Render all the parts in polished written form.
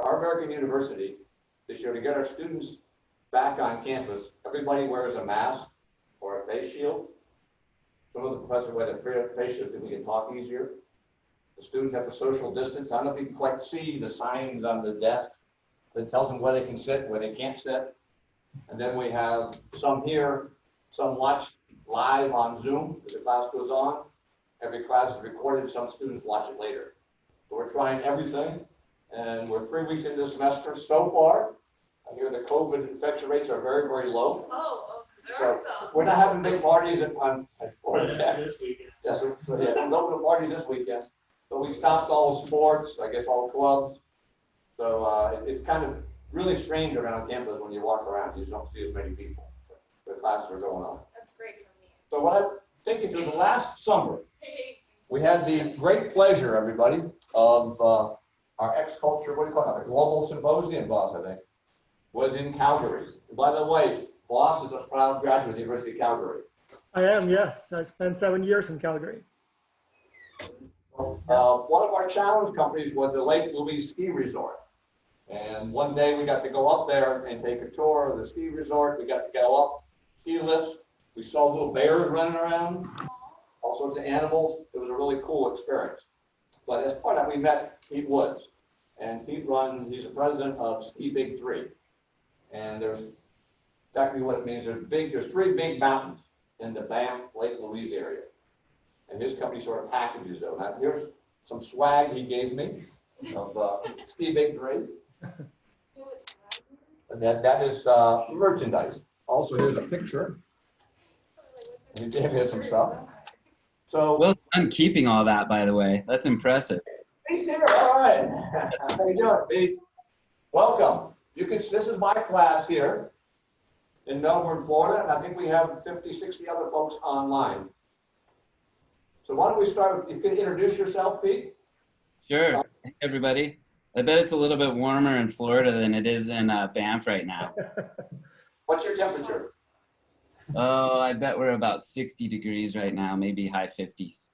our American University, this year to get our students back on campus, everybody wears a mask or a face shield. Some of the professors wear the face shield so we can talk easier. The students have a social distance. I don't know if you can quite see the signs on the desk that tells them where they can sit, where they can't sit. And then we have some here, some watch live on Zoom as the class goes on. Every class is recorded, some students watch it later. So we're trying everything, and we're 3 weeks into the semester so far. I hear the COVID infection rates are very, very low. So we're not having big parties on this weekend. Yes, so yeah, no parties this weekend. So we stopped all the sports, I guess all the clubs. So it's kind of really strange around campus when you walk around. You don't see as many people. The classes are going on. That's great for me. So what I take you through the last summer, we had the great pleasure, everybody, of our X-Culture, what do you call it, Global Symposium, Boss, I think, was in Calgary. And by the way, Boss is a proud graduate of the University of Calgary. I am, yes. I spent 7 years in Calgary. One of our challenge companies was the Lake Louise Ski Resort. And one day we got to go up there and take a tour of the ski resort. We got to go up ski lifts. We saw little bears running around, all sorts of animals. It was a really cool experience. But as part of that, we met Pete Woods. And Pete he's the president of SkiBig3. And there's exactly what it means. There's 3 big mountains in the Banff, Lake Louise area. And his company sort of packages those. Now, here's some swag he gave me of SkiBig3. And that is merchandise. Also, here's a picture. And he gave me some stuff. So, well done keeping all that, by the way. That's impressive. Pete's here. All right. How you doing, Pete? Welcome. This is my class here in Melbourne, Florida, and I think we have 50, 60 other folks online. So why don't we start with, you can introduce yourself, Pete? Sure. Hey, everybody. I bet it's a little bit warmer in Florida than it is in Banff right now. What's your temperature? Oh, I bet we're about 60 degrees right now, maybe high 50s.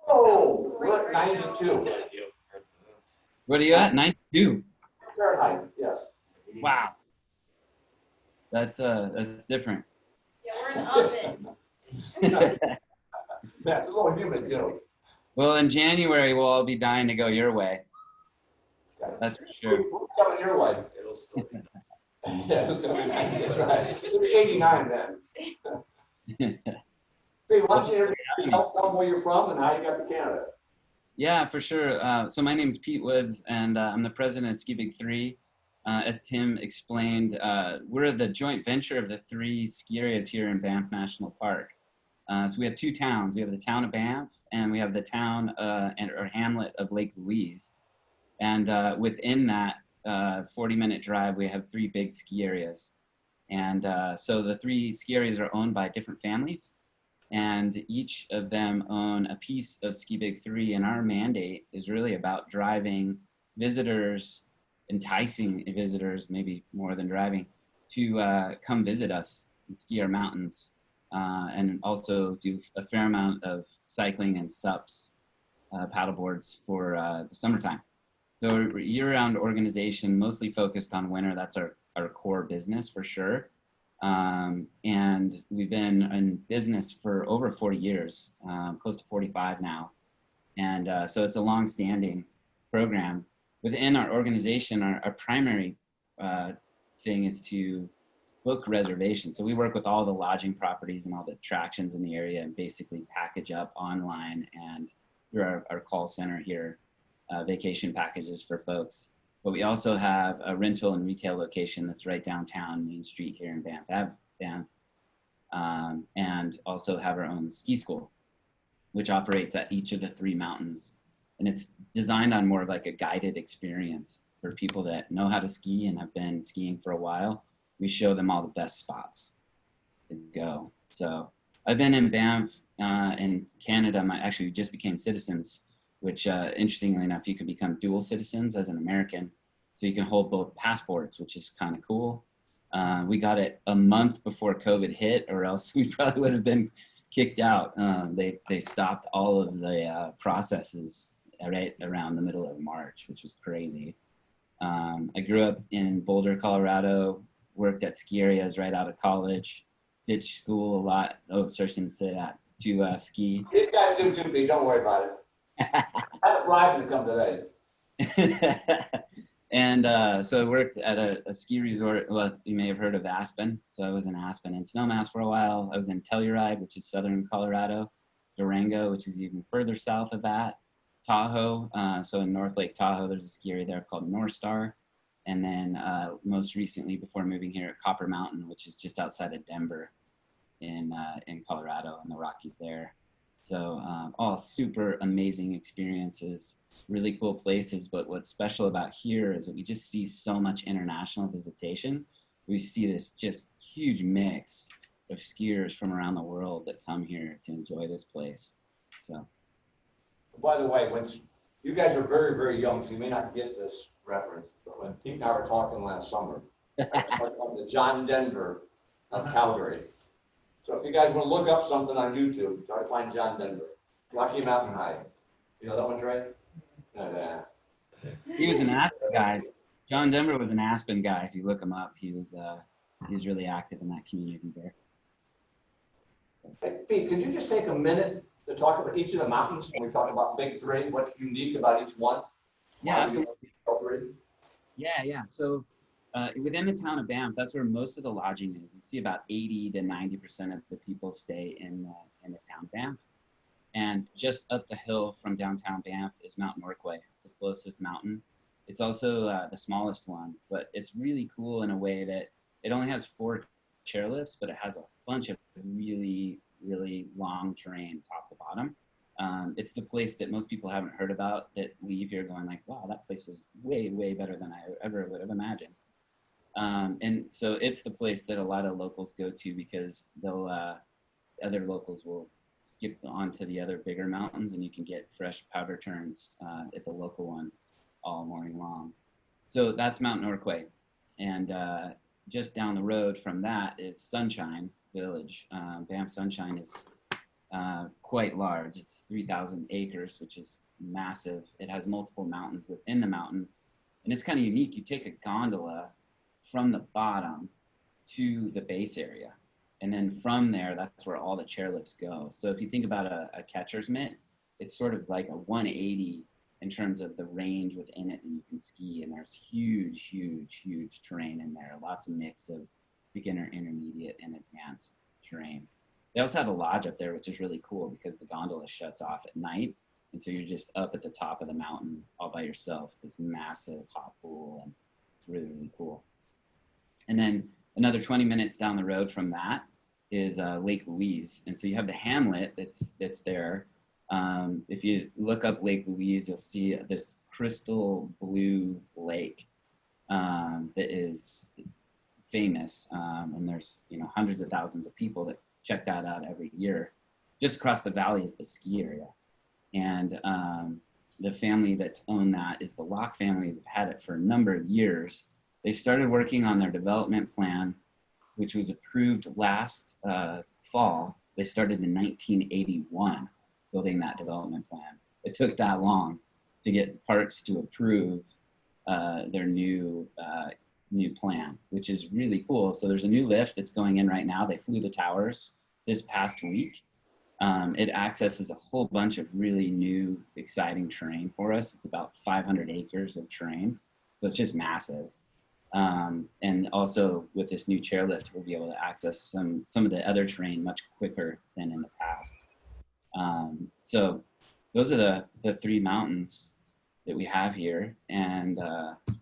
Oh, we're at 92. What are you at? 92? Fahrenheit, yes. Wow. That's different. Yeah, we're in the oven. Yeah, it's a little humid too. Well, in January, we'll all be dying to go your way. That's for sure. We're coming your way. It'll still be. Yeah, it's gonna be 90, that's right. It'll be 89 then. Pete, why don't you introduce yourself, tell them where you're from and how you got to Canada? Yeah, for sure. So my name is Pete Woods, and I'm the president of SkiBig3. As Tim explained, we're the joint venture of the 3 ski areas here in Banff National Park. So we have 2 towns. We have the town of Banff, and we have the town or hamlet of Lake Louise. And within that 40-minute drive, we have 3 big ski areas. And so the 3 ski areas are owned by different families, and each of them own a piece of SkiBig3. And our mandate is really about driving visitors, enticing visitors, maybe more than driving, to come visit us and ski our mountains. And also do a fair amount of cycling and SUPs, paddleboards for the summertime. So we're a year-round organization, mostly focused on winter. That's our core business for sure. And we've been in business for over 40 years, close to 45 now. And so it's a long-standing program. Within our organization, our primary thing is to book reservations. So we work with all the lodging properties and all the attractions in the area and basically package up online and through our call center here, vacation packages for folks. But we also have a rental and retail location that's right downtown Main Street here in Banff, and also have our own ski school, which operates at each of the 3 mountains. And it's designed on more of like a guided experience for people that know how to ski and have been skiing for a while. We show them all the best spots to go. So I've been in Banff in Canada. Actually, we just became citizens, which interestingly enough, you can become dual citizens as an American. So you can hold both passports, which is kind of cool. We got it a month before COVID hit, or else we probably would have been kicked out. They stopped all of the processes right around the middle of March, which was crazy. I grew up in Boulder, Colorado, worked at ski areas right out of college, ditched school a lot. Oh, sorry, I shouldn't say that. To ski. These guys do too, Pete, don't worry about it. I had a bribe to come today. And so I worked at a ski resort. Well, you may have heard of Aspen. So I was in Aspen and Snowmass for a while. I was in Telluride, which is southern Colorado, Durango, which is even further south of that, Tahoe. So in North Lake Tahoe, there's a ski area there called North Star. And then most recently, before moving here, at Copper Mountain, which is just outside of Denver in Colorado and the Rockies there. So all super amazing experiences, really cool places. But what's special about here is that we just see so much international visitation. We see this just huge mix of skiers from around the world that come here to enjoy this place. So, By the way, when you guys are very, very young, so you may not get this reference, but when Pete and I were talking last summer, I was talking about the John Denver of Calgary. So if you guys want to look up something on YouTube, try to find John Denver, Rocky Mountain High. You know that one, Trey? Yeah. he was an Aspen guy. John Denver was an Aspen guy. If you look him up, he was really active in that community there. Hey, Pete, could you just take a minute to talk about each of the mountains when we talk about Big Three? What's unique about each one? Yeah, absolutely. All three? Yeah. So within the town of Banff, that's where most of the lodging is. You see about 80 to 90% of the people stay in the town Banff. And just up the hill from downtown Banff is Mount Norquay. It's the closest mountain. It's also the smallest one, but it's really cool in a way that it only has 4 chairlifts, but it has a bunch of really, really long terrain top to bottom. It's the place that most people haven't heard about that leave here going like, wow, that place is way, way better than I ever would have imagined. And so it's the place that a lot of locals go to because other locals will skip on to the other bigger mountains and you can get fresh powder turns at the local one all morning long. So that's Mount Norquay. And just down the road from that is Sunshine Village. Banff Sunshine is quite large. It's 3,000 acres, which is massive. It has multiple mountains within the mountain. And it's kind of unique. You take a gondola from the bottom to the base area. And then from there, that's where all the chairlifts go. So if you think about a catcher's mitt, it's sort of like a 180 in terms of the range within it that you can ski. And there's huge, huge, huge terrain in there. Lots of mix of beginner, intermediate, and advanced terrain. They also have a lodge up there, which is really cool because the gondola shuts off at night. And so you're just up at the top of the mountain all by yourself, this massive hot pool. And it's really, really cool. And then another 20 minutes down the road from that is Lake Louise. And so you have the hamlet that's there. If you look up Lake Louise, you'll see this crystal blue lake that is famous. And there's hundreds of thousands of people that check that out every year. Just across the valley is the ski area. And the family that's owned that is the Locke family. They've had it for a number of years. They started working on their development plan, which was approved last fall. They started in 1981, building that development plan. It took that long to get parks to approve their new plan, which is really cool. So there's a new lift that's going in right now. They flew the towers this past week. It accesses a whole bunch of really new, exciting terrain for us. It's about 500 acres of terrain. So it's just massive. And also with this new chairlift, we'll be able to access some of the other terrain much quicker than in the past. So those are the 3 mountains that we have here. And did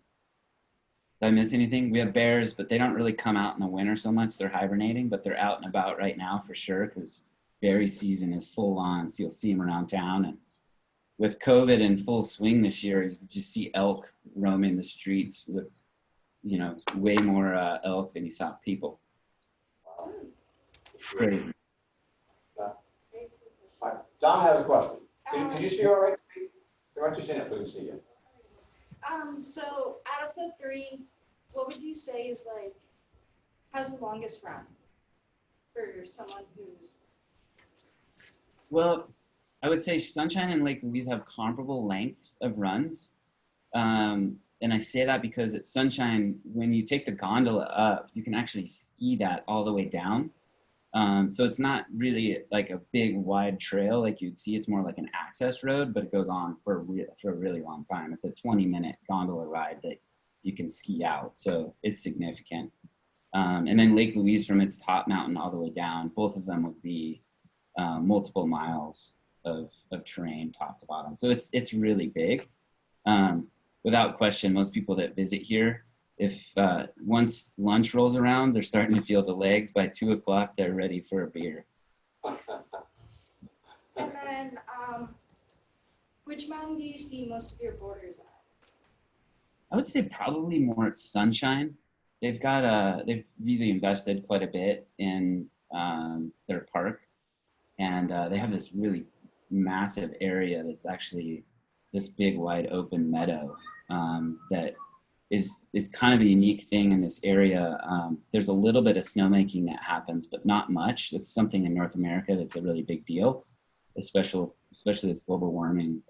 I miss anything? We have bears, but they don't really come out in the winter so much. They're hibernating, but they're out and about right now for sure because berry season is full on. So you'll see them around town. And with COVID in full swing this year, you can just see elk roaming the streets with way more elk than you saw people. It's crazy. Don has a question. Can you see her all right? Why don't you stand up so we can see you? So out of the 3, what would you say is has the longest run for someone who's? Well, I would say Sunshine and Lake Louise have comparable lengths of runs. And I say that because at Sunshine, when you take the gondola up, you can actually ski that all the way down. So it's not really like a big wide trail like you'd see. It's more like an access road, but it goes on for a really long time. It's a 20-minute gondola ride that you can ski out. So it's significant. And then Lake Louise from its top mountain all the way down, both of them would be multiple miles of terrain top to bottom. So it's really big. Without question, most people that visit here, if once lunch rolls around, they're starting to feel the legs. By 2 o'clock, they're ready for a beer. And then, which mountain do you see most of your boarders at? I would say probably more at Sunshine. They've got they've really invested quite a bit in their park, and they have this really massive area that's actually this big wide open meadow that is kind of a unique thing in this area. There's a little bit of snowmaking that happens, but not much. It's something in North America that's a really big deal, especially with global warming.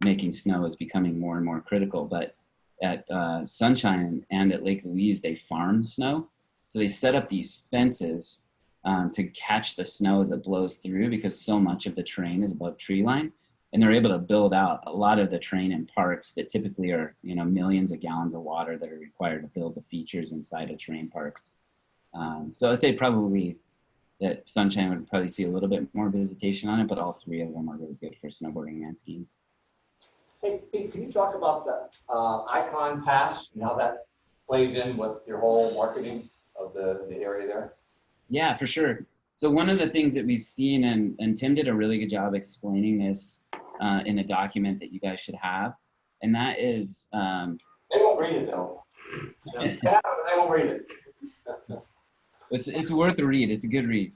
Making snow is becoming more and more critical. But at Sunshine and at Lake Louise, they farm snow. So they set up these fences to catch the snow as it blows through, because so much of the terrain is above tree line. And they're able to build out a lot of the terrain in parks that typically are, millions of gallons of water that are required to build the features inside a terrain park. So I'd say probably that Sunshine would probably see a little bit more visitation on it, but all three of them are really good for snowboarding and skiing. Hey, Pete, can you talk about the Icon Pass and how that plays in with your whole marketing of the area there? Yeah, for sure. So one of the things that we've seen, and Tim did a really good job explaining this in the document that you guys should have, and that is... They won't read it, though. They won't read it. It's worth a read. It's a good read.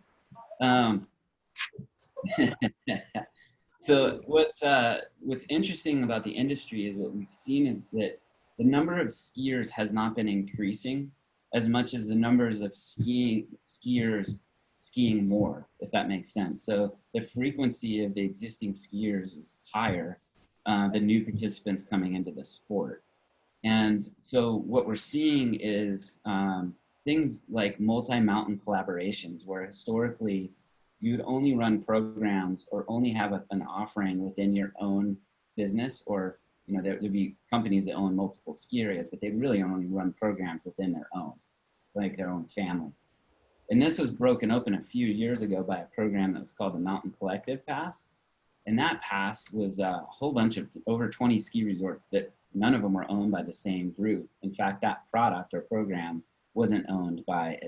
So what's interesting about the industry is what we've seen is that the number of skiers has not been increasing as much as the numbers of skiers skiing more, if that makes sense. So the frequency of the existing skiers is higher than new participants coming into the sport. And so what we're seeing is things like multi-mountain collaborations, where historically you'd only run programs or only have an offering within your own business, or there'd be companies that own multiple ski areas, but they really only run programs within their own, like their own family. And this was broken open a few years ago by a program that was called the Mountain Collective Pass. And that pass was a whole bunch of over 20 ski resorts that none of them were owned by the same group. In fact, that product or program wasn't owned by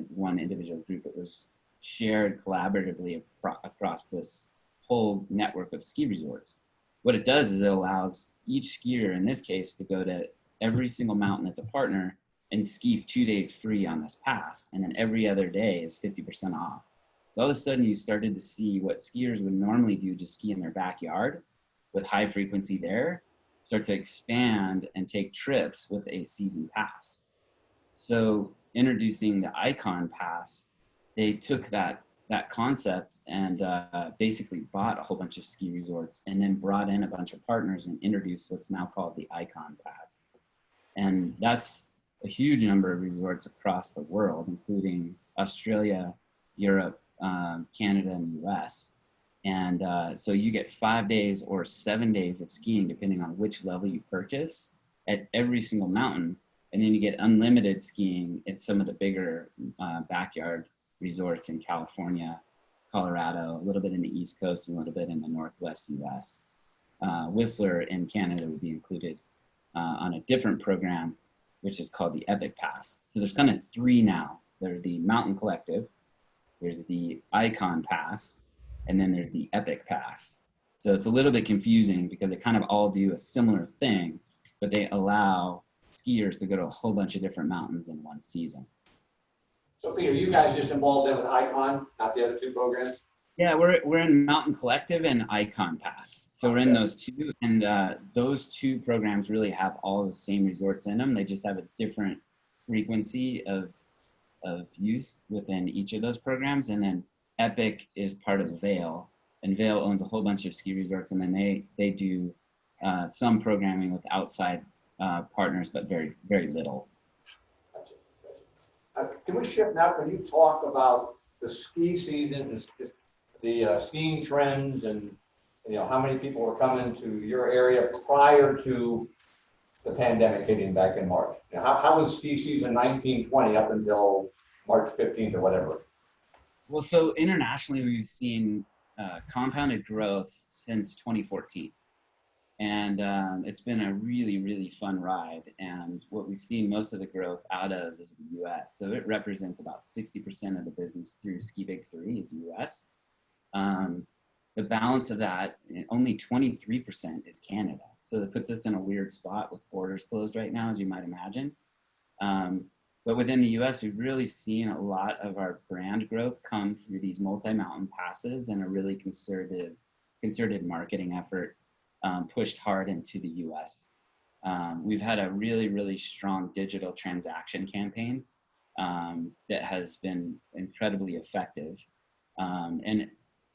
one individual group. It was shared collaboratively across this whole network of ski resorts. What it does is it allows each skier, in this case, to go to every single mountain that's a partner and ski 2 days free on this pass. And then every other day is 50% off. So all of a sudden you started to see what skiers would normally do, just ski in their backyard with high frequency there, start to expand and take trips with a season pass. So introducing the Icon Pass, they took that concept and basically bought a whole bunch of ski resorts and then brought in a bunch of partners and introduced what's now called the Icon Pass. And that's a huge number of resorts across the world, including Australia, Europe, Canada, and the US. And so you get 5 days or 7 days of skiing, depending on which level you purchase, at every single mountain. And then you get unlimited skiing at some of the bigger backyard resorts in California, Colorado, a little bit in the East Coast, and a little bit in the Northwest US. Whistler in Canada would be included on a different program, which is called the Epic Pass. So there's kind of three now. There's the Mountain Collective, there's the Icon Pass, and then there's the Epic Pass. So it's a little bit confusing because they kind of all do a similar thing, but they allow skiers to go to a whole bunch of different mountains in one season. So Peter, you guys just involved in with Icon, not the other two programs? Yeah, we're in Mountain Collective and Icon Pass. So we're in those two, and those two programs really have all the same resorts in them. They just have a different frequency of use within each of those programs. And then Epic is part of Vail, and Vail owns a whole bunch of ski resorts, and then they do some programming with outside partners, but very, very little. Gotcha, gotcha. Can we shift now? Can you talk about the ski season, and the skiing trends, and how many people were coming to your area prior to the pandemic hitting back in March? How was ski season 1920 up until March 15th or whatever? Well, so internationally, we've seen compounded growth since 2014. And it's been a really, really fun ride. And what we've seen most of the growth out of is the US. So it represents about 60% of the business through SkiBig3 is US. The balance of that, only 23% is Canada. So that puts us in a weird spot with borders closed right now, as you might imagine. But within the US, we've really seen a lot of our brand growth come through these multi-mountain passes and a really concerted marketing effort pushed hard into the US. We've had a really, really strong digital transaction campaign that has been incredibly effective. And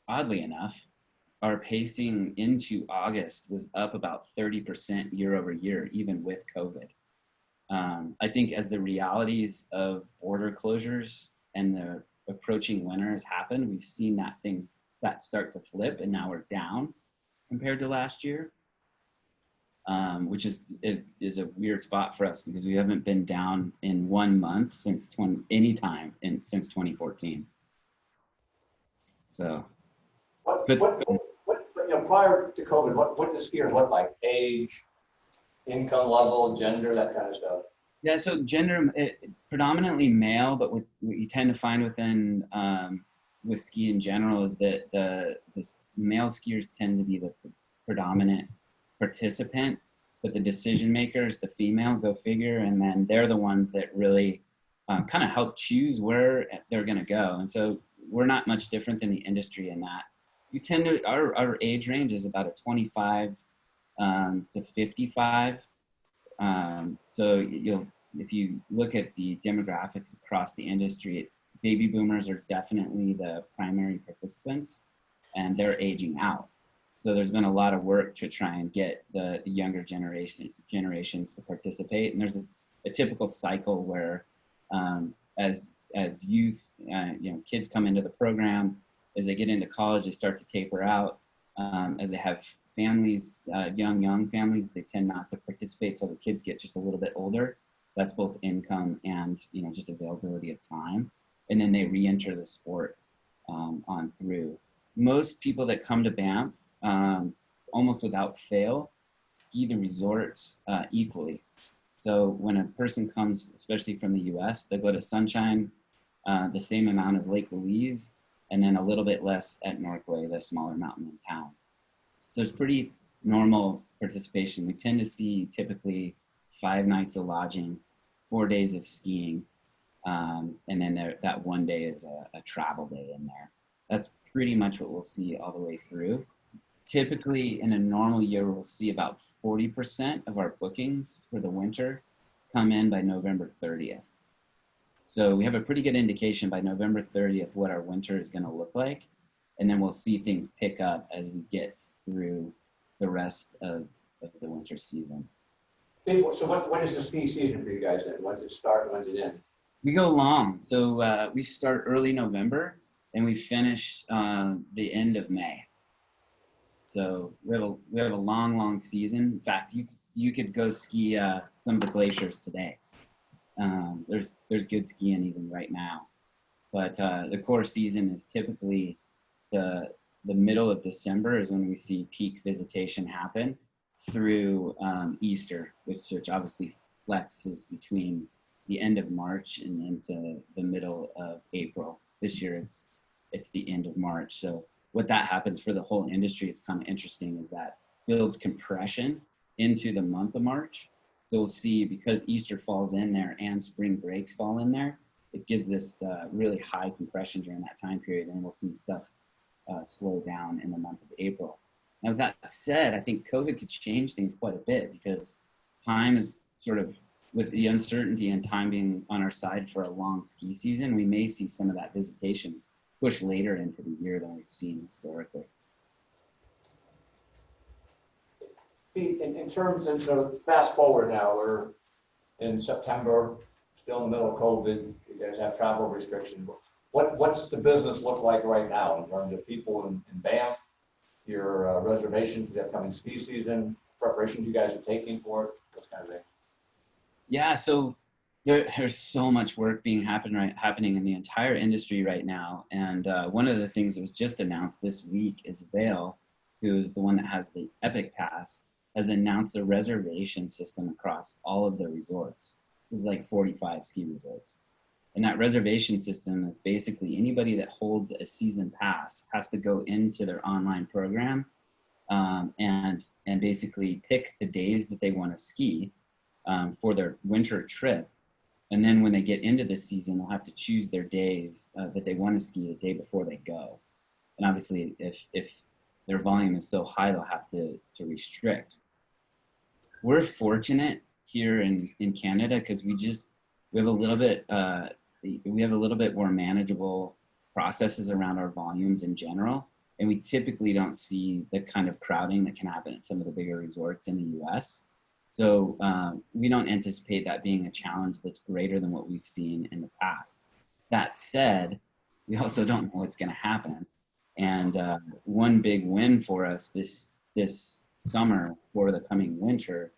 oddly enough, our pacing into August was up about 30% year over year, even with COVID. I think as the realities of border closures and the approaching winter has happened, we've seen that start to flip, and now we're down compared to last year, which is a weird spot for us because we haven't been down in 1 month since 2014. So, Prior to COVID, what does skiers look like? Age, income level, gender, that kind of stuff? Yeah, so gender, predominantly male, but what you tend to find within with ski in general is that the male skiers tend to be the predominant participant, but the decision maker is the female, go figure, and then they're the ones that really kind of help choose where they're going to go. And so we're not much different than the industry in that. We tend to, our age range is about a 25 to 55. So if you look at the demographics across the industry, baby boomers are definitely the primary participants, and they're aging out. So there's been a lot of work to try and get the younger generations to participate. And there's a typical cycle where as youth, kids come into the program, as they get into college, they start to taper out. As they have families, young families, they tend not to participate till the kids get just a little bit older. That's both income and just availability of time. And then they re-enter the sport on through. Most people that come to Banff, almost without fail, ski the resorts equally. So when a person comes, especially from the US, they go to Sunshine the same amount as Lake Louise, and then a little bit less at Norquay, the smaller mountain in town. So it's pretty normal participation. We tend to see typically 5 nights of lodging, 4 days of skiing, and then that 1 day is a travel day in there. That's pretty much what we'll see all the way through. Typically in a normal year, we'll see about 40% of our bookings for the winter come in by November 30th. So we have a pretty good indication by November 30th what our winter is going to look like. And then we'll see things pick up as we get through the rest of the winter season. So when is the ski season for you guys then? When does it start and when does it end? We go long. So we start early November and we finish the end of May. So we have a long season. In fact, you could go ski some of the glaciers today. There's good skiing even right now, but the core season is typically the middle of December is when we see peak visitation happen through Easter, which obviously flexes between the end of March and into the middle of April. This year it's the end of March. So what that happens for the whole industry is kind of interesting, is that builds compression into the month of March. So we'll see, because Easter falls in there and spring breaks fall in there, it gives this really high compression during that time period, and we'll see stuff slow down in the month of April. Now, with that said, I think COVID could change things quite a bit, because time is sort of, with the uncertainty and time being on our side for a long ski season, we may see some of that visitation push later into the year than we've seen historically. Pete, in terms of, so fast forward now, we're in September, still in the middle of COVID, you guys have travel restrictions. What's the business look like right now in terms of people in Banff, your reservations for the upcoming ski season, preparations you guys are taking for it, those kind of things? Yeah, so there's so much work happening in the entire industry right now. And one of the things that was just announced this week is Vail, who is the one that has the Epic Pass, has announced a reservation system across all of their resorts. This is like 45 ski resorts. And that reservation system is basically anybody that holds a season pass has to go into their online program and basically pick the days that they want to ski for their winter trip. And then when they get into the season, they'll have to choose their days that they want to ski the day before they go. And obviously, if their volume is so high, they'll have to restrict. We're fortunate here in Canada because we have a little bit more manageable processes around our volumes in general. And we typically don't see the kind of crowding that can happen at some of the bigger resorts in the US. So we don't anticipate that being a challenge that's greater than what we've seen in the past. That said, we also don't know what's going to happen. And one big win for us this summer for the coming winter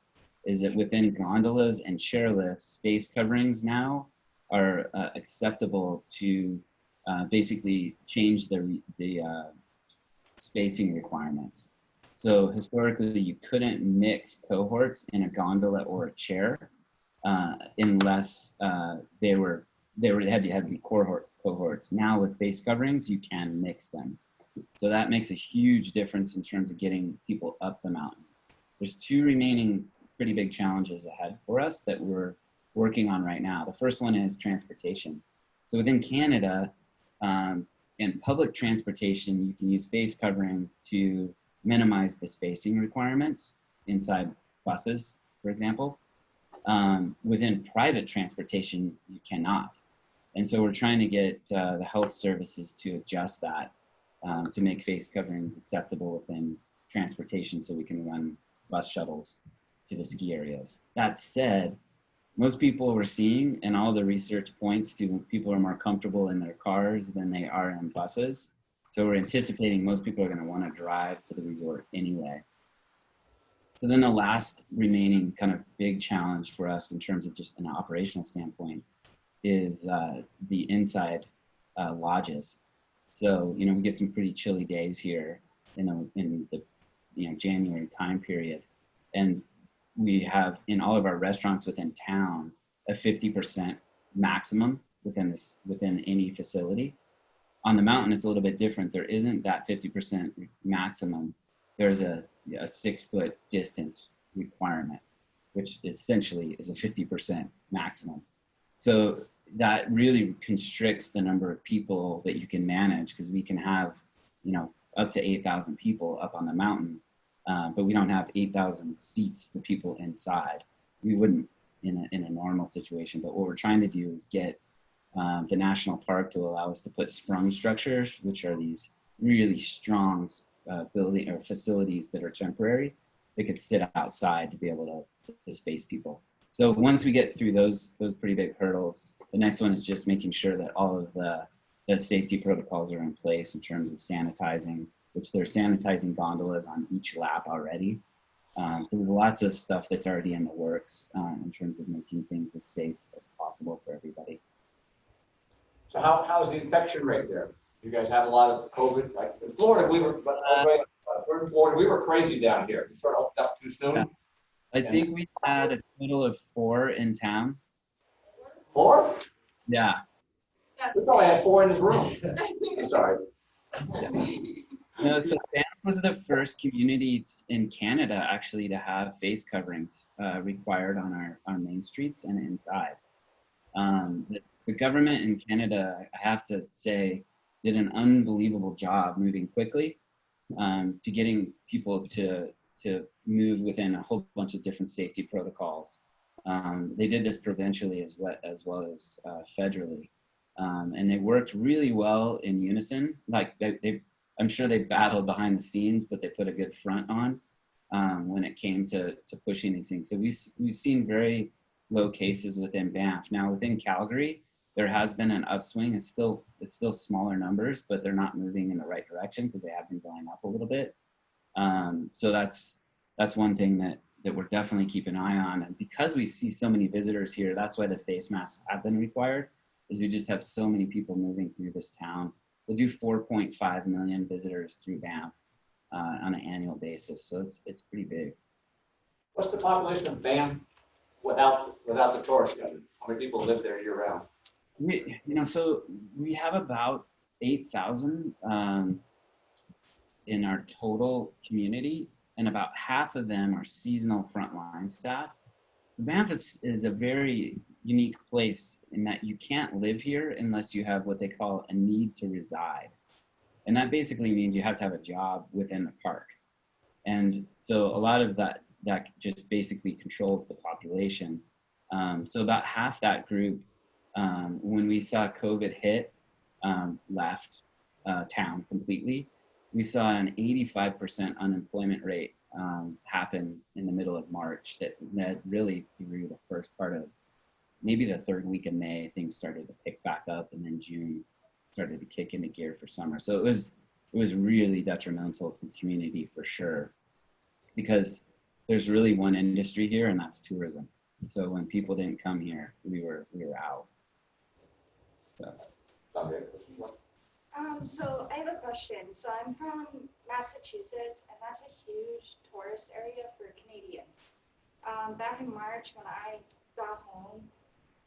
is that within gondolas and chairlifts, face coverings now are acceptable to basically change the spacing requirements. So historically, you couldn't mix cohorts in a gondola or a chair unless they had to be cohorts. Now with face coverings, you can mix them. So that makes a huge difference in terms of getting people up the mountain. There's two remaining pretty big challenges ahead for us that we're working on right now. The first one is transportation. So within Canada, in public transportation, you can use face covering to minimize the spacing requirements inside buses, for example. Within private transportation, you cannot. And so we're trying to get the health services to adjust that to make face coverings acceptable within transportation so we can run bus shuttles to the ski areas. That said, most people we're seeing, and all the research points to, people are more comfortable in their cars than they are in buses. So we're anticipating most people are going to want to drive to the resort anyway. So then the last remaining kind of big challenge for us in terms of just an operational standpoint is the inside lodges. So, we get some pretty chilly days here in the January time period. And we have in all of our restaurants within town a 50% maximum within any facility. On the mountain, it's a little bit different. There isn't that 50% maximum. There's a 6-foot distance requirement, which essentially is a 50% maximum. So that really constricts the number of people that you can manage, because we can have, up to 8,000 people up on the mountain, but we don't have 8,000 seats for people inside. We wouldn't in a normal situation. But what we're trying to do is get the national park to allow us to put sprung structures, which are these really strong building or facilities that are temporary. They could sit outside to be able to space people. So once we get through those pretty big hurdles, the next one is just making sure that all of the safety protocols are in place in terms of sanitizing, which they're sanitizing gondolas on each lap already. So there's lots of stuff that's already in the works in terms of making things as safe as possible for everybody. So how's the infection rate there? You guys have a lot of COVID, like in Florida, we're in Florida, we were crazy down here. We sort of opened up too soon. Yeah. I think we had a total of 4 in town. 4? Yeah. We probably had 4 in this room. I'm sorry. No, so Banff was the first community in Canada actually to have face coverings required on our main streets and inside. The government in Canada, I have to say, did an unbelievable job moving quickly to getting people to move within a whole bunch of different safety protocols. They did this provincially as well as federally. And they worked really well in unison. Like I'm sure they battled behind the scenes, but they put a good front on. when it came to pushing these things. So we've seen very low cases within Banff. Now within Calgary, there has been an upswing. It's still smaller numbers, but they're not moving in the right direction because they have been going up a little bit. So that's one thing that we're definitely keeping an eye on. And because we see so many visitors here, that's why the face masks have been required, is we just have so many people moving through this town. We'll do 4.5 million visitors through Banff on an annual basis. So it's pretty big. What's the population of Banff without the tourist government? How many people live there year round? So we have about 8,000 in our total community, and about half of them are seasonal frontline staff. So Banff is a very unique place in that you can't live here unless you have what they call a need to reside. And that basically means you have to have a job within the park. And so a lot of that just basically controls the population. So about half that group, when we saw COVID hit, left town completely. We saw an 85% unemployment rate happen in the middle of March that really through the first part of maybe the third week of May, things started to pick back up, and then June started to kick into gear for summer. So it was really detrimental to the community for sure, because there's really one industry here, and that's tourism. So when people didn't come here, we were out. So. So I have a question. So I'm from Massachusetts, and that's a huge tourist area for Canadians. Back in March, when I got home,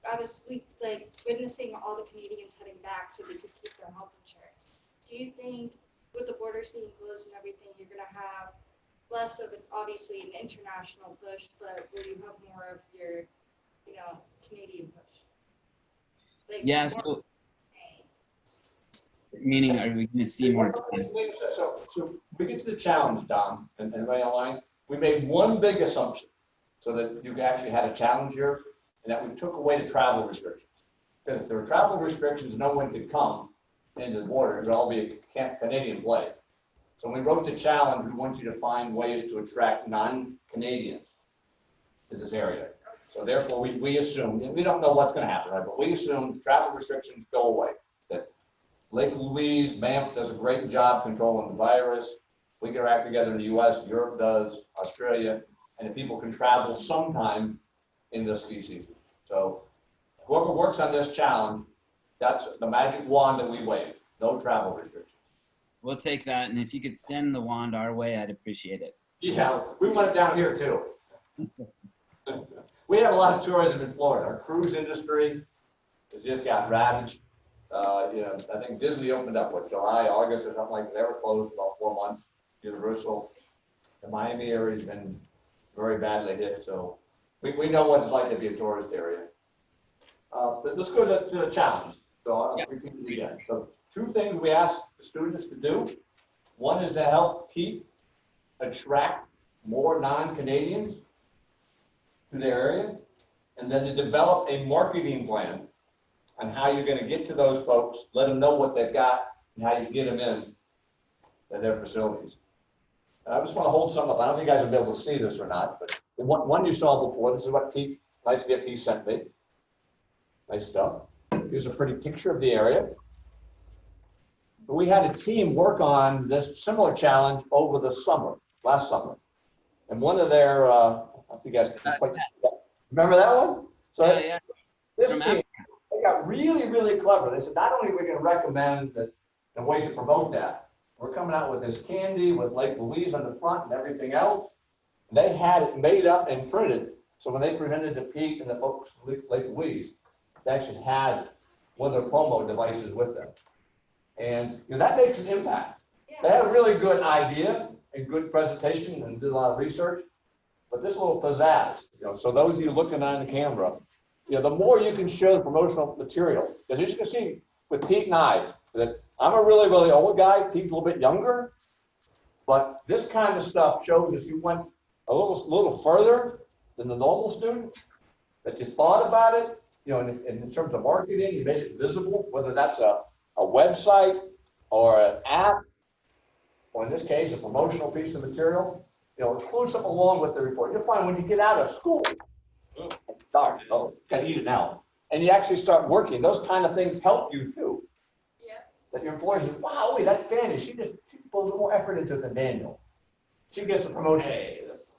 I was like witnessing all the Canadians heading back so they could keep their health insurance. Do you think with the borders being closed and everything, you're going to have less of obviously an international push, but will you have more of your, Canadian push? Like, yeah. So, meaning, are we going to see more? So we get to the challenge, Dom, and everybody online. We made one big assumption so that you actually had a challenge here, and that we took away the travel restrictions. Because if there were travel restrictions, no one could come into the border. It would all be a Canadian play. So when we wrote the challenge, we want you to find ways to attract non-Canadians to this area. So therefore, we assume, and we don't know what's going to happen, right? But we assume travel restrictions go away. That Lake Louise, Banff does a great job controlling the virus. We get our act together in the U.S., Europe does, Australia, and if people can travel sometime in the ski season. So whoever works on this challenge, that's the magic wand that we wave. No travel restrictions. We'll take that, and if you could send the wand our way, I'd appreciate it. Yeah, we want it down here too. We have a lot of tourism in Florida. Our cruise industry has just got ravaged. I think Disney opened up, July, August or something like that. They were closed about 4 months. Universal. The Miami area has been very badly hit, so we know what it's like to be a tourist area. But let's go to the challenge. So I'll repeat it again. So 2 things we ask the students to do. One is to help attract more non-Canadians to their area, and then to develop a marketing plan on how you're going to get to those folks, let them know what they've got, and how you get them in to their facilities. And I just want to hold some up. I don't know if you guys will be able to see this or not, but one you saw before. This is what Pete, nice gift he sent me. Nice stuff. Here's a pretty picture of the area. But we had a team work on this similar challenge over the summer, last summer. And one of their, I think you guys can quite remember that one? So Yeah. this team, they got really, really clever. They said, not only are we going to recommend the ways to promote that, we're coming out with this candy with Lake Louise on the front and everything else. They had it made up and printed. So when they presented to Pete and the folks from Lake Louise, they actually had one of their promo devices with them. And that makes an impact. Yeah. They had a really good idea and good presentation and did a lot of research, but this little pizzazz, so those of you looking on the camera, the more you can show the promotional material, because as you can see with Pete and I, that I'm a really, really old guy, Pete's a little bit younger, but this kind of stuff shows us you went a little further than the normal student, that you thought about it, in terms of marketing, you made it visible, whether that's a website or an app, or in this case, a promotional piece of material. inclusive along with the report. You'll find when you get out of school, darn, it's kind of easy now, and you actually start working, those kind of things help you too. Yeah. That your employer says, wow, wait, that Fanny, she just put a little more effort into it than Daniel. She gets a promotion. Hey, that's.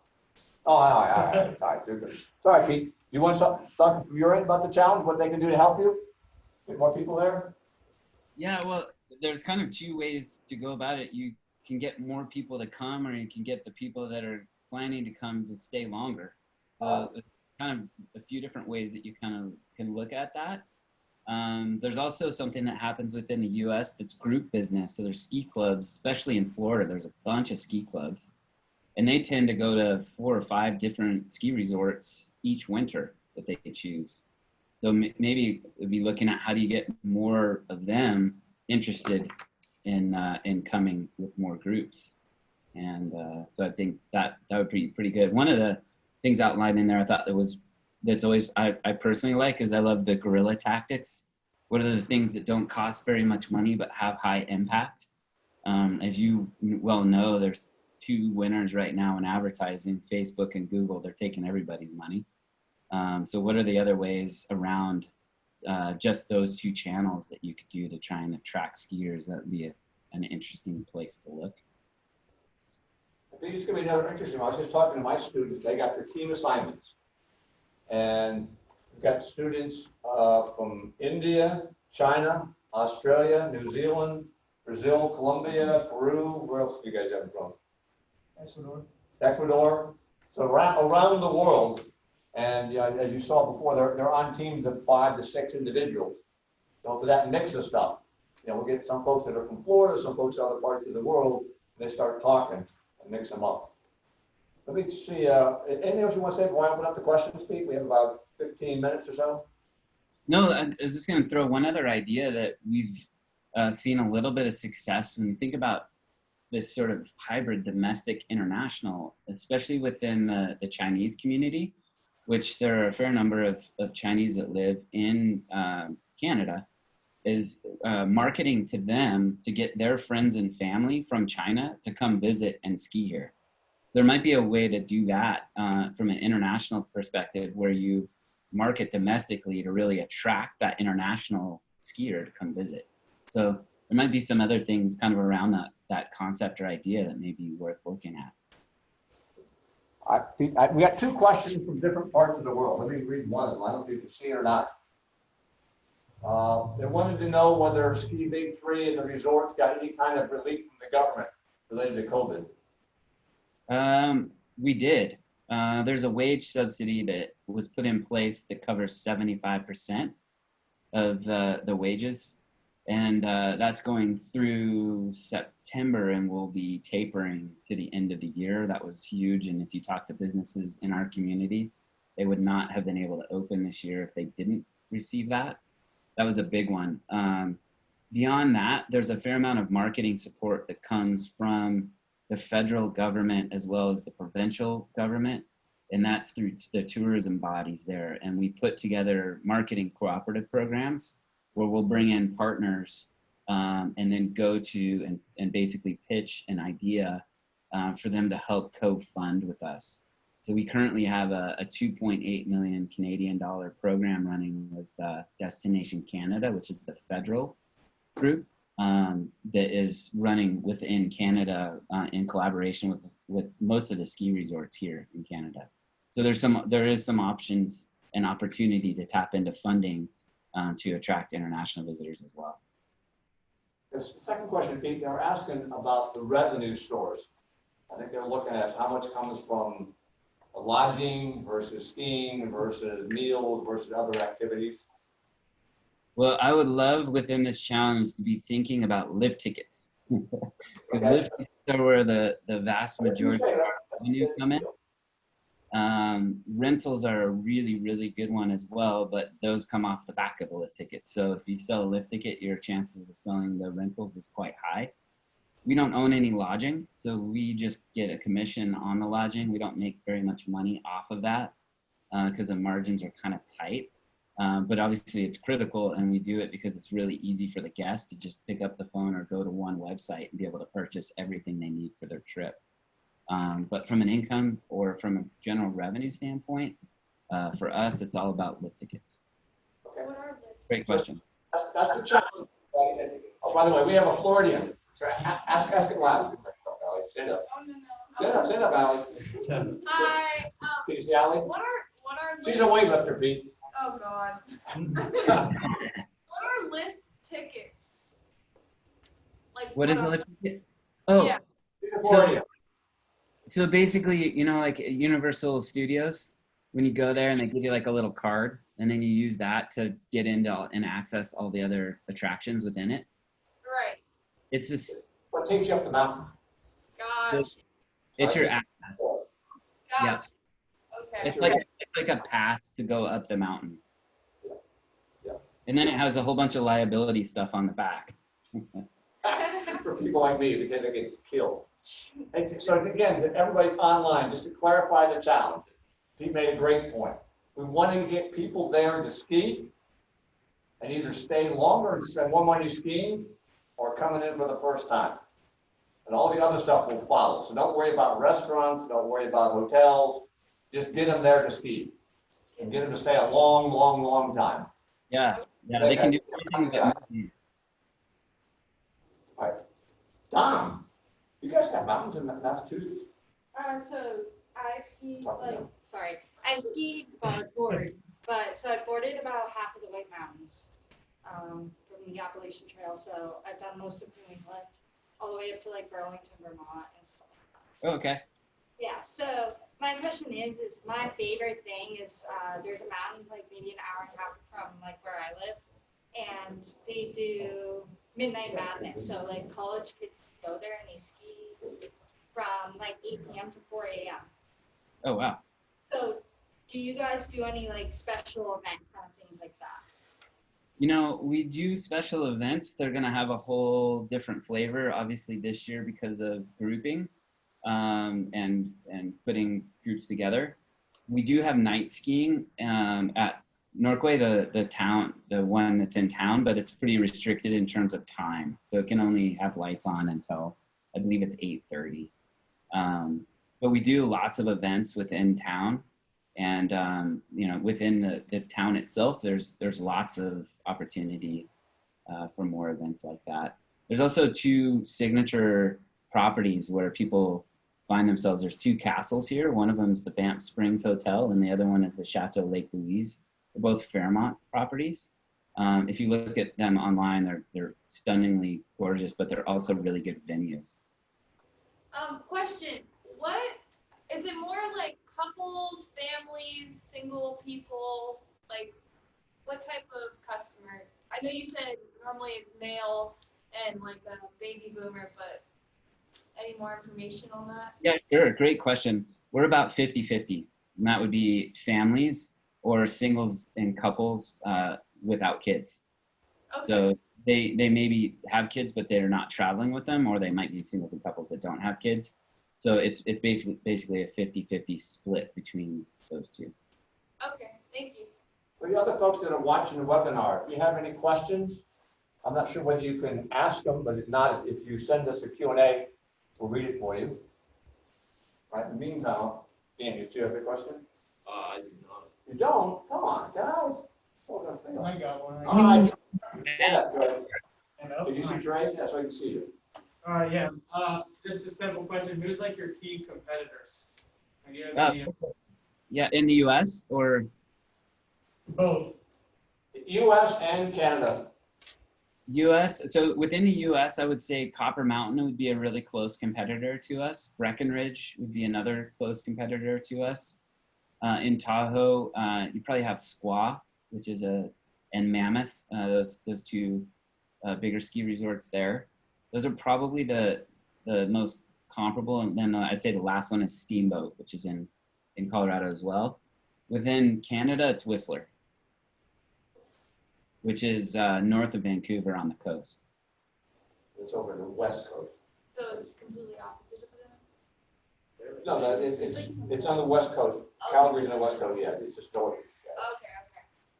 Oh, all right, you're good. Sorry, Pete. You want to start from your end about the challenge, what they can do to help you? Get more people there? Yeah, well, there's kind of two ways to go about it. You can get more people to come, or you can get the people that are planning to come to stay longer. There's kind of a few different ways that you kind of can look at that. There's also something that happens within the U.S. that's group business. So there's ski clubs, especially in Florida. There's a bunch of ski clubs, and they tend to go to 4 or 5 different ski resorts each winter that they choose. So maybe we'd be looking at how do you get more of them interested in coming with more groups. And so I think that would be pretty good. One of the things outlined in there I thought that's always I personally like is I love the guerrilla tactics. What are the things that don't cost very much money but have high impact? As you well know, there's 2 winners right now in advertising, Facebook and Google. They're taking everybody's money. So what are the other ways around just those 2 channels that you could do to try and attract skiers? That would be an interesting place to look. I think it's going to be another interesting one. I was just talking to my students. They got their team assignments. And we've got students from India, China, Australia, New Zealand, Brazil, Colombia, Peru. Where else do you guys have from? Ecuador. So around the world. And as you saw before, they're on teams of 5 to 6 individuals. So for that mix of stuff, we'll get some folks that are from Florida, some folks other parts of the world, and they start talking and mix them up. Let me see, anything else you want to say before I open up the questions, Pete? We have about 15 minutes or so. No, I was just going to throw one other idea that we've seen a little bit of success when you think about this sort of hybrid domestic international, especially within the Chinese community, which there are a fair number of Chinese that live in Canada, is marketing to them to get their friends and family from China to come visit and ski here. There might be a way to do that from an international perspective where you market domestically to really attract that international skier to come visit. So there might be some other things kind of around that concept or idea that may be worth looking at. We got 2 questions from different parts of the world. Let me read one of them. I don't know if you can see it or not. They wanted to know whether SkiBig3 and the resorts got any kind of relief from the government related to COVID. We did. There's a wage subsidy that was put in place that covers 75% of the wages. And that's going through September and will be tapering to the end of the year. That was huge. And if you talk to businesses in our community, they would not have been able to open this year if they didn't receive that. That was a big one. Beyond that, there's a fair amount of marketing support that comes from the federal government as well as the provincial government. And that's through the tourism bodies there. And we put together marketing cooperative programs where we'll bring in partners and then go to and basically pitch an idea for them to help co-fund with us. So we currently have a 2.8 million Canadian dollar program running with Destination Canada, which is the federal group that is running within Canada in collaboration with most of the ski resorts here in Canada. So there is some options and opportunity to tap into funding to attract international visitors as well. The second question, Pete, they're asking about the revenue source. I think they're looking at how much comes from lodging versus skiing versus meals versus other activities. Well, I would love within this challenge to be thinking about lift tickets. Because lift tickets are where the vast majority of revenue come in. Rentals are a really, really good one as well, but those come off the back of the lift ticket. So if you sell a lift ticket, your chances of selling the rentals is quite high. We don't own any lodging, so we just get a commission on the lodging. We don't make very much money off of that because the margins are kind of tight. But obviously it's critical, and we do it because it's really easy for the guests to just pick up the phone or go to one website and be able to purchase everything they need for their trip. But from an income or from a general revenue standpoint, for us, it's all about lift tickets. Okay. Great question. That's the challenge. Right? Oh, by the way, we have a Floridian. Ask it loud. Stand up. Oh, no. Stand up, Allie. Hi. Can you see Allie? What are She's a weightlifter, Pete. Oh God. What are lift tickets? Like What is a are- lift ticket? Oh, Yeah. She's a Floridian. so basically, you know, like at Universal Studios, when you go there and they give you like a little card, and then you use that to get into and access all the other attractions within it. Right. It's just, What takes you up the mountain? Gotcha. it's your access. Gotcha. Okay. It's like a path to go up the mountain. Yeah. And then it has a whole bunch of liability stuff on the back. For people like me, because I get killed. And so again, to everybody's online, just to clarify the challenge, Pete made a great point. We want to get people there to ski and either stay longer and spend more money skiing or coming in for the first time. And all the other stuff will follow. So don't worry about restaurants, don't worry about hotels. Just get them there to ski and get them to stay a long, long, long time. Yeah, they can do everything but movie. All right. Dom, you guys have mountains in Massachusetts? So I've skied Talk like, about sorry, I've skied board, but so I boarded about half of the White Mountains from the Appalachian Trail. So I've done most of New England, all the way up to like Burlington, Vermont, and stuff like that. Oh, okay. Yeah. So my question is my favorite thing is there's a mountain like maybe an hour and a half from like where I live, and they do Midnight Madness. So like college kids go there and they ski from like 8 p.m. to 4 a.m. Oh, wow. So do you guys do any like special event kind of things like that? You know, we do special events. They're going to have a whole different flavor, obviously, this year because of grouping and putting groups together. We do have night skiing at Norquay, the town, the one that's in town, but it's pretty restricted in terms of time. So it can only have lights on until, I believe it's 8:30. But we do lots of events within town. And, you know, within the town itself, there's lots of opportunity for more events like that. There's also 2 signature properties where people find themselves. There's 2 castles here. One of them is the Banff Springs Hotel, and the other one is the Chateau Lake Louise. They're both Fairmont properties. If you look at them online, they're stunningly gorgeous, but they're also really good venues. Question. What is it more like couples, families, single people? Like what type of customer? I know you said normally it's male and like a baby boomer, but any more information on that? Yeah, sure. Great question. We're about 50-50, and that would be families or singles and couples without kids. Okay. So they maybe have kids, but they're not traveling with them, or they might be singles and couples that don't have kids. So it's basically a 50-50 split between those 2. Okay, thank you. For the other folks that are watching the webinar, if you have any questions, I'm not sure whether you can ask them, but if not, if you send us a Q&A, we'll read it for you. Right, in the meantime, Dan, you still have a question? I do not. You don't? Come on, guys. We're gonna fail. I got one. All right. Yeah, good. Hello? Did you see Trey? That's why you can see you. Yeah. Just a simple question. Who's like your key competitors? Have you have any- Yeah, in the U.S. or Both. U.S. and Canada. U.S. So within the U.S., I would say Copper Mountain would be a really close competitor to us. Breckenridge would be another close competitor to us. In Tahoe, you probably have Squaw, which is and Mammoth. Those 2 bigger ski resorts there. Those are probably the most comparable. And then I'd say the last one is Steamboat, which is in Colorado as well. Within Canada, it's Whistler, which is north of Vancouver on the coast. It's over the west coast. So it's completely opposite of them? No, it's on the west coast. Calgary's on the west coast. Yeah, it's just north. Okay.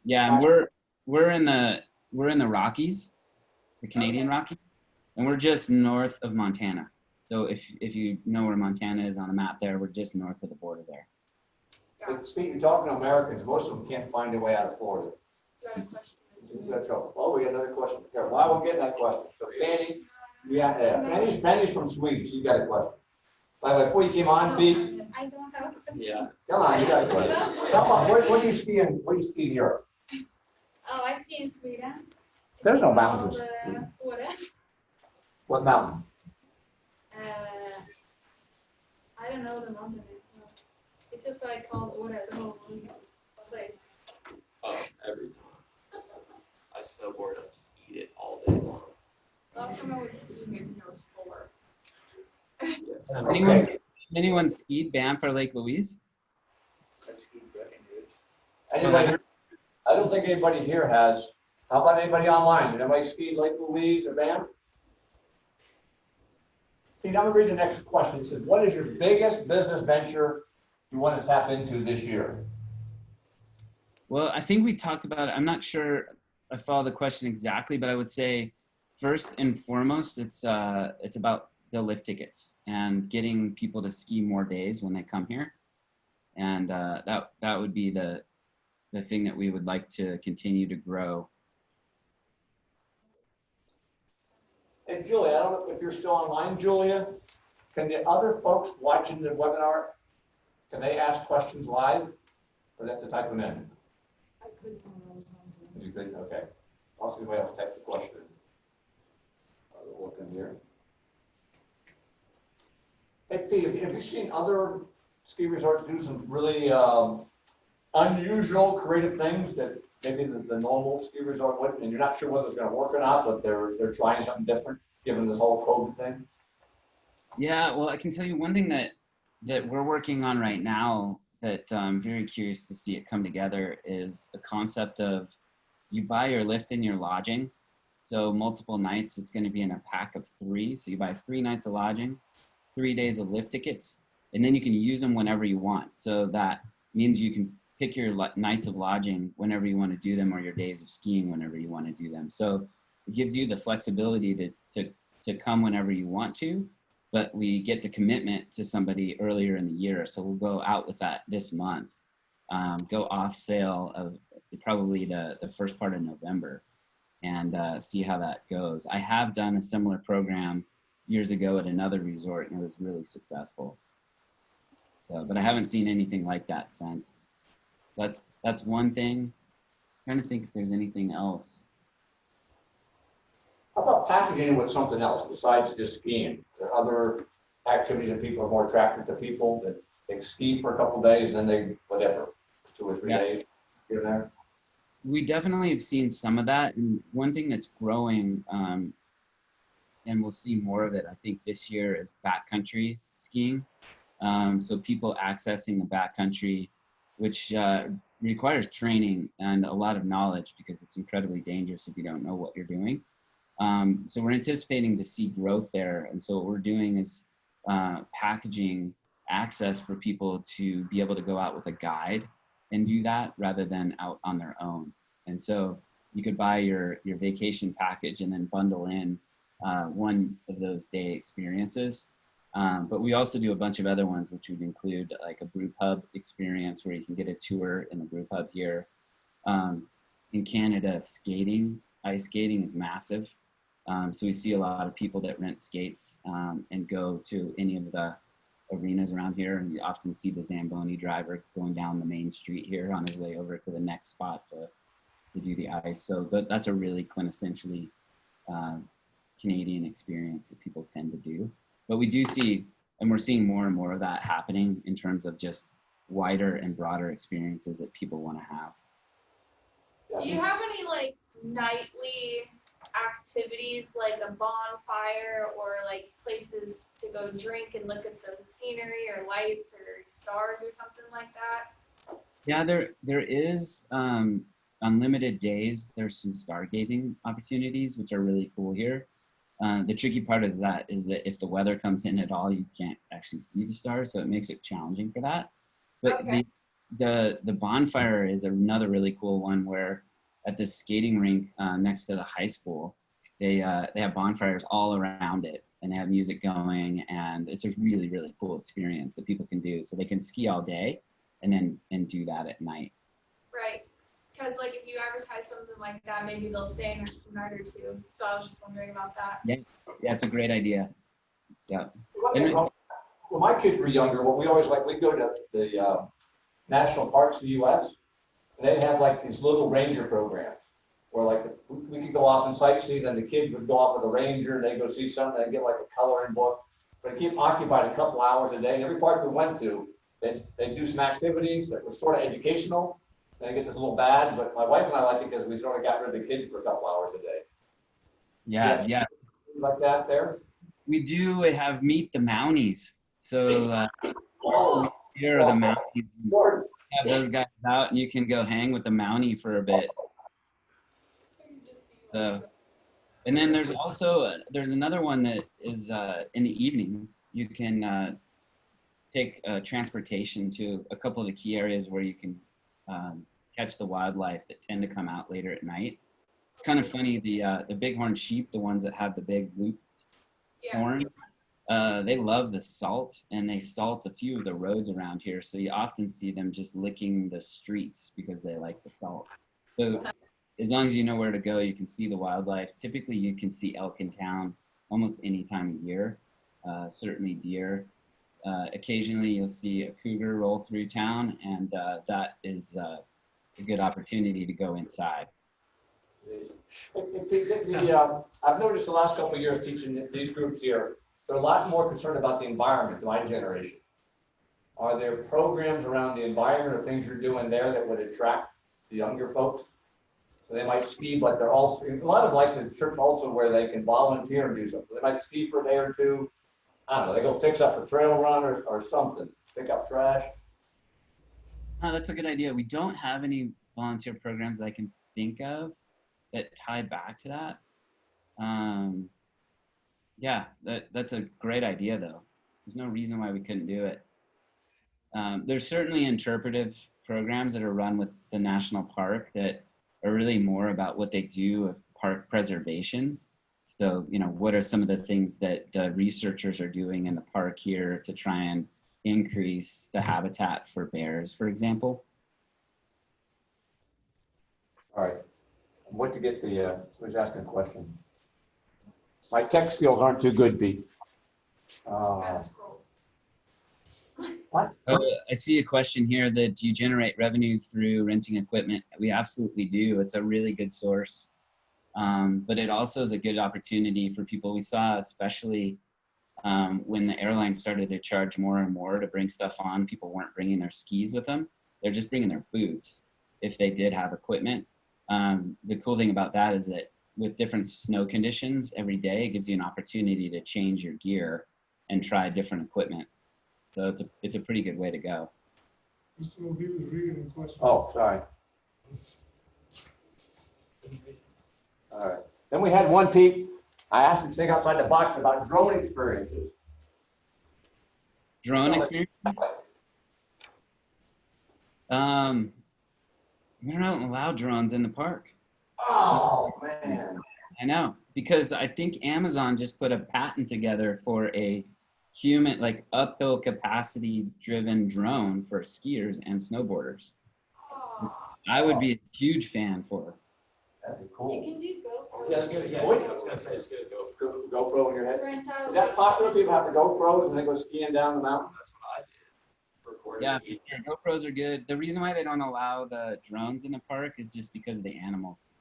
Yeah, and we're in the Rockies, the Canadian Rockies, and we're just north of Montana. So if you know where Montana is on the map there, we're just north of the border there. But Pete, you're talking to Americans, most of them can't find their way out of Florida. You got a question, Mr. Let's go. Oh, we got another question. Here, while we're getting that question, so Fanny, Fanny's from Sweden, she's got a question. By the way, before you came on, Pete, I don't have a question. Yeah. come on, you got a question. Tell me, where do you ski where do you ski in Europe? Oh, I ski in Sweden. There's no mountains. What mountain? I don't know the mountain. It's just like called Ora, the whole place. Oh, every time. I snowboard, I just eat it all day long. Last time I went skiing, I think I was 4. Yes. Anyone skied Banff or Lake Louise? Anybody? I don't think anybody here has. How about anybody online? Did anybody ski Lake Louise or Banff? Pete, I'm gonna read the next question. It says, what is your biggest business venture you want to tap into this year? Well, I think we talked about it. I'm not sure I follow the question exactly, but I would say first and foremost, it's about the lift tickets and getting people to ski more days when they come here. And that would be the thing that we would like to continue to grow. And Julia, I don't know if you're still online, Julia. Can the other folks watching the webinar, can they ask questions live? Or do they have to type them in? I could one of those ones. You think, okay. I'll see if I have to type the question. I'll look in here. Hey Pete, have you seen other ski resorts do some really unusual, creative things that maybe the normal ski resort wouldn't, and you're not sure whether it's going to work or not, but they're trying something different given this whole COVID thing? Yeah, well, I can tell you one thing that we're working on right now that I'm very curious to see it come together is a concept of you buy your lift and your lodging. So multiple nights, it's going to be in a pack of 3. So you buy 3 nights of lodging, 3 days of lift tickets, and then you can use them whenever you want. So that means you can pick your nights of lodging whenever you want to do them, or your days of skiing whenever you want to do them. So it gives you the flexibility to come whenever you want to, but we get the commitment to somebody earlier in the year. So we'll go out with that this month, go off sale of probably the first part of November, and see how that goes. I have done a similar program years ago at another resort, and it was really successful. So, but I haven't seen anything like that since. That's one thing. I'm trying to think if there's anything else. How about packaging it with something else besides just skiing? Are there other activities that people are more attracted to people that they ski for a couple of days and then they, whatever, 2 or 3 days here and there? We definitely have seen some of that. And one thing that's growing, and we'll see more of it, I think, this year is backcountry skiing. So people accessing the backcountry, which requires training and a lot of knowledge because it's incredibly dangerous if you don't know what you're doing. So we're anticipating to see growth there. And so what we're doing is packaging access for people to be able to go out with a guide and do that rather than out on their own. And so you could buy your vacation package and then bundle in one of those day experiences. But we also do a bunch of other ones, which would include like a brew pub experience where you can get a tour in the brew pub here. In Canada, ice skating is massive. So we see a lot of people that rent skates and go to any of the arenas around here. And you often see the Zamboni driver going down the main street here on his way over to the next spot to do the ice. So that's a really quintessentially Canadian experience that people tend to do. But we do see, and we're seeing more and more of that happening in terms of just wider and broader experiences that people want to have. Do you have any like nightly activities like a bonfire or like places to go drink and look at the scenery or lights or stars or something like that? Yeah, there is on limited days, there's some stargazing opportunities, which are really cool here. The tricky part is that if the weather comes in at all, you can't actually see the stars, so it makes it challenging for that. But Okay. the bonfire is another really cool one where at the skating rink next to the high school, they have bonfires all around it, and they have music going, and it's a really, really cool experience that people can do. So they can ski all day and do that at night. Right, because like if you advertise something like that, maybe they'll stay an extra night or two. So I was just wondering about that. Yeah, it's a great idea. Yeah. When my kids were younger, what we always like, we go to the national parks in the U.S. and they have like these little ranger programs where like we could go off and sightsee, then the kids would go off with a ranger and they go see something and get like a coloring book. But they keep occupied a couple hours a day. And every park we went to, they do some activities that were sort of educational. And they get this little badge, but my wife and I like it because we sort of got rid of the kids for a couple hours a day. Yeah. Like that there? We do have Meet the Mounties. So Oh, here are the Mounties. Lord. Have those guys out, and you can go hang with the Mountie for a bit. So, and then there's also there's another one that is in the evenings. You can take transportation to a couple of the key areas where you can catch the wildlife that tend to come out later at night. It's kind of funny, the bighorn sheep, the ones that have the big loop horns, they love the salt, and they salt a few of the roads around here. So you often see them just licking the streets because they like the salt. So as long as you know where to go, you can see the wildlife. Typically, you can see elk in town almost any time of year, certainly deer. Occasionally, you'll see a cougar roll through town, and that is a good opportunity to go inside. I've noticed the last couple of years teaching these groups here, they're a lot more concerned about the environment than my generation. Are there programs around the environment or things you're doing there that would attract the younger folks? So they might ski, but they're also, a lot of like the church also where they can volunteer and do something. They might ski for a day or two. I don't know, they go fix up a trail run or something, pick up trash. Oh, that's a good idea. We don't have any volunteer programs that I can think of that tie back to that. Yeah, that's a great idea though. There's no reason why we couldn't do it. There's certainly interpretive programs that are run with the national park that are really more about what they do with park preservation. So, you know, what are some of the things that the researchers are doing in the park here to try and increase the habitat for bears, for example? All right. What to get the, who's asking a question? My tech skills aren't too good, Pete. That's cool. What? I see a question here that do you generate revenue through renting equipment? We absolutely do. It's a really good source. But it also is a good opportunity for people. We saw, especially when the airlines started to charge more and more to bring stuff on, people weren't bringing their skis with them. They're just bringing their boots if they did have equipment. The cool thing about that is that with different snow conditions every day, it gives you an opportunity to change your gear and try different equipment. So it's a pretty good way to go. Mr. Mo, he was reading the question. Oh, sorry. All right. Then we had one, Pete. I asked him to think outside the box about drone experiences. Drone experience? We don't allow drones in the park. Oh, man. I know, because I think Amazon just put a patent together for a human, like uphill capacity driven drone for skiers and snowboarders. I would be a huge fan for. That'd be You cool. can do GoPros. Yeah, I was gonna say it's gonna go. GoPro in your head. Rent out Is that popular? People have the GoPros and they go skiing down the mountain? That's what I did. Recording. Yeah, GoPros are good. The reason why they don't allow the drones in the park is just because of the animals.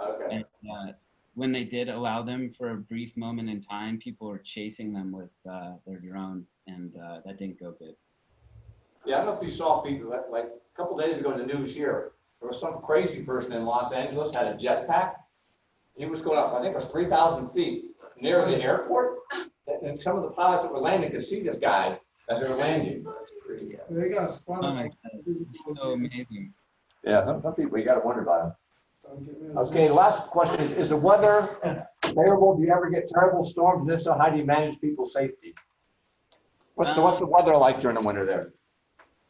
Okay. And when they did allow them for a brief moment in time, people were chasing them with their drones, and that didn't go good. Yeah, I don't know if you saw people, like a couple days ago in the news here, there was some crazy person in Los Angeles had a jetpack. He was going up, I think it was 3,000 feet near the airport. And some of the pilots that were landing could see this guy as they were landing. That's pretty. They got spun Oh up. my God, it's so amazing. Yeah, some people, you got to wonder about them. Okay, the last question is the weather favorable? Do you ever get terrible storms? And if so, how do you manage people's safety? What's the weather like during the winter there?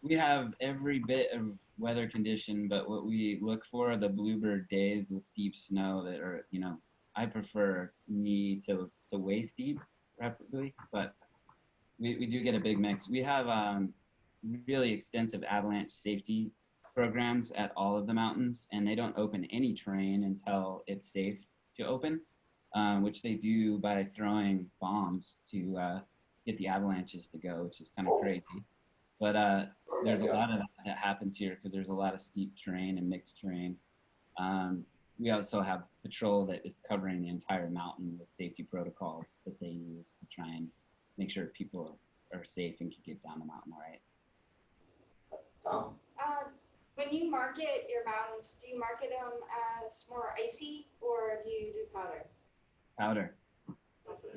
We have every bit of weather condition, but what we look for are the bluebird days with deep snow that are, you know, I prefer knee to waist deep. preferably, but we do get a big mix. We have really extensive avalanche safety programs at all of the mountains, and they don't open any terrain until it's safe to open, which they do by throwing bombs to get the avalanches to go, which is kind of crazy. But there's a lot of that happens here because there's a lot of steep terrain and mixed terrain. We also have patrol that is covering the entire mountain with safety protocols that they use to try and make sure people are safe and can get down the mountain all right. Tom? When you market your mountains, do you market them as more icy or do you do powder? Powder.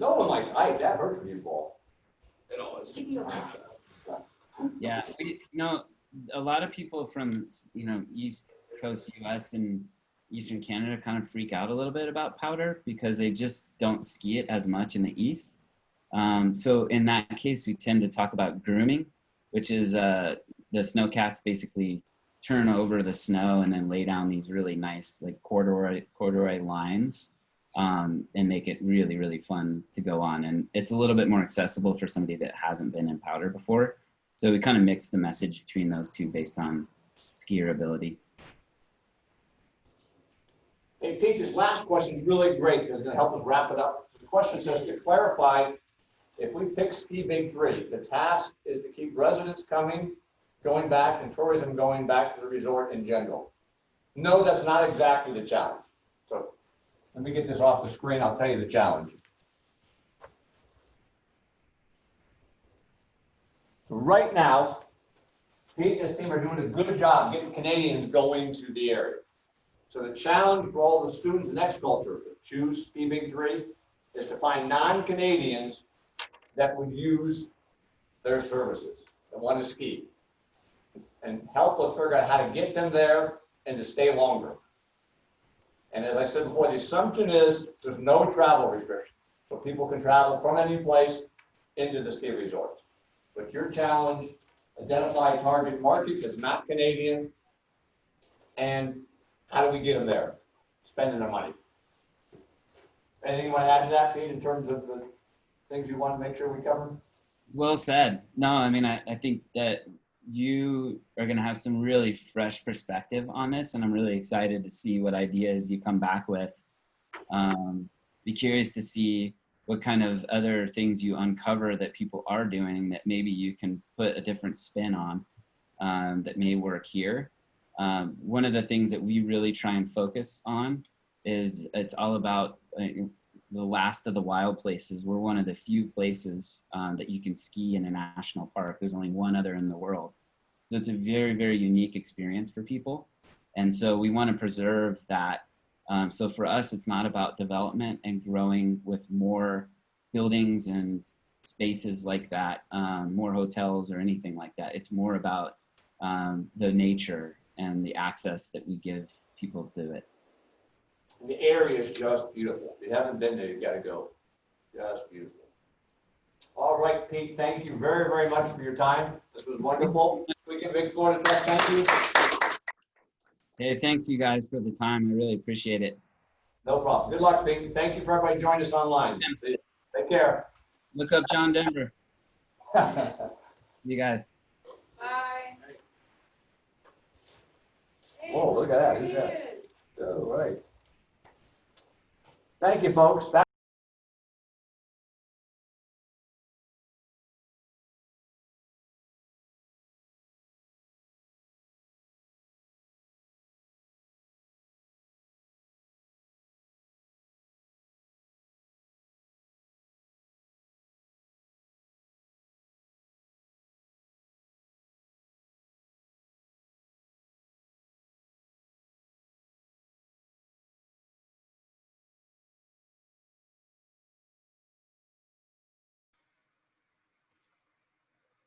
No one likes ice. That hurts when you fall. It always Keep gets your me. ice. Yeah, a lot of people from East Coast U.S. and Eastern Canada kind of freak out a little bit about powder because they just don't ski it as much in the East. So in that case, we tend to talk about grooming, which is the snowcats basically turn over the snow and then lay down these really nice like corduroy lines and make it really, really fun to go on. And it's a little bit more accessible for somebody that hasn't been in powder before. So we kind of mix the message between those two based on skier ability. Hey, Pete, this last question is really great because it's going to help us wrap it up. The question says, to clarify, if we pick SkiBig3, the task is to keep residents coming, going back, and tourism going back to the resort in general. No, that's not exactly the challenge. So let me get this off the screen. I'll tell you the challenge. So right now, Pete and his team are doing a good job getting Canadians going to the area. So the challenge for all the students in X Culture that choose SkiBig3 is to find non-Canadians that would use their services that want to ski and help us figure out how to get them there and to stay longer. And as I said before, the assumption is there's no travel restrictions. So people can travel from any place into the ski resorts. But your challenge, identify a target market that's not Canadian, and how do we get them there? Spending their money. Anything you want to add to that, Pete, in terms of the things you want to make sure we cover? Well said. No, I mean, I think that you are going to have some really fresh perspective on this, and I'm really excited to see what ideas you come back with. Be curious to see what kind of other things you uncover that people are doing that maybe you can put a different spin on that may work here. One of the things that we really try and focus on is it's all about the last of the wild places. We're one of the few places that you can ski in a national park. There's only one other in the world. So it's a very, very unique experience for people. And so we want to preserve that. So for us, it's not about development and growing with more buildings and spaces like that, more hotels or anything like that. It's more about the nature and the access that we give people to it. And the area is just beautiful. If you haven't been there, you got to go. Just beautiful. All right, Pete, thank you very, very much for your time. This was wonderful. We give Big Florida Tech, thank you. Hey, thanks you guys for the time. I really appreciate it. No problem. Good luck, Pete. Thank you for everybody joining us online. Take care. Look up John Denver. See you guys. Bye. Hey, Whoa, look at that. there Who's he that? is. All right. Thank you, folks.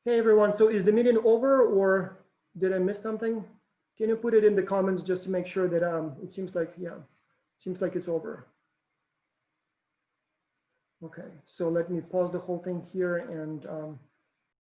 Hey everyone, so is the meeting over or did I miss something? Can you put it in the comments just to make sure that it seems like, yeah, seems like it's over. Okay, so let me pause the whole thing here and